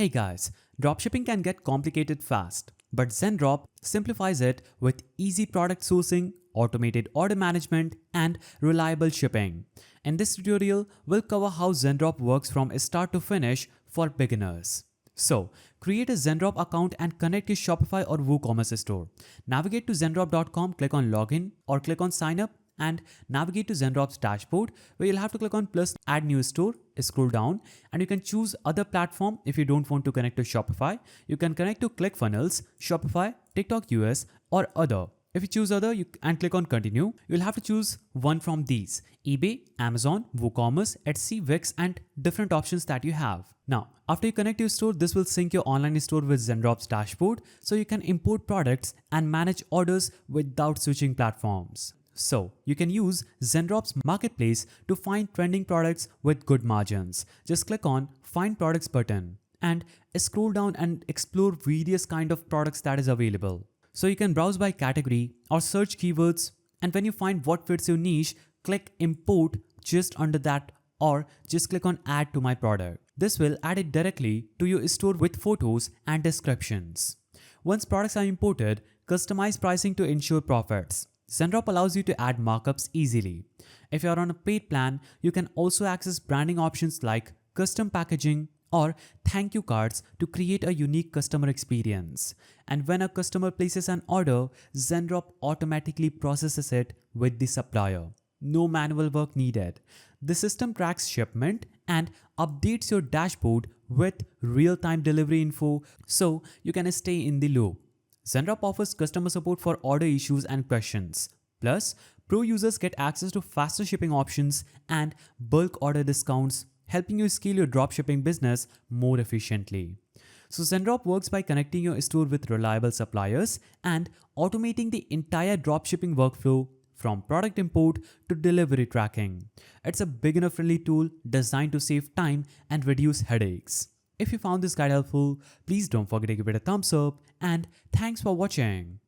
Hey guys, dropshipping can get complicated fast, but Zendrop simplifies it with easy product sourcing, automated order management, and reliable shipping. In this tutorial, we'll cover how Zendrop works from start to finish for beginners. So, create a Zendrop account and connect your Shopify or WooCommerce store. Navigate to zendrop.com, click on login or click on sign up and navigate to Zendrop's dashboard where you'll have to click on plus add new store, scroll down and you can choose other platform if you don't want to connect to Shopify. You can connect to ClickFunnels, Shopify, TikTok US or other. If you choose other and click on continue, you'll have to choose one from these: eBay, Amazon, WooCommerce, Etsy, Wix and different options that you have. Now, after you connect your store, this will sync your online store with Zendrop's dashboard so you can import products and manage orders without switching platforms. So, you can use Zendrop's marketplace to find trending products with good margins. Just click on Find Products button and scroll down and explore various kind of products that is available. So you can browse by category or search keywords, and when you find what fits your niche, click Import just under that or just click on Add to my product. This will add it directly to your store with photos and descriptions. Once products are imported, customize pricing to ensure profits. Zendrop allows you to add markups easily. If you are on a paid plan, you can also access branding options like custom packaging or thank you cards to create a unique customer experience. And when a customer places an order, Zendrop automatically processes it with the supplier. No manual work needed. The system tracks shipment and updates your dashboard with real-time delivery info so you can stay in the loop. Zendrop offers customer support for order issues and questions. Plus, pro users get access to faster shipping options and bulk order discounts, helping you scale your dropshipping business more efficiently. So Zendrop works by connecting your store with reliable suppliers and automating the entire dropshipping workflow from product import to delivery tracking. It's a beginner-friendly tool designed to save time and reduce headaches. If you found this guide helpful, please don't forget to give it a thumbs up and thanks for watching.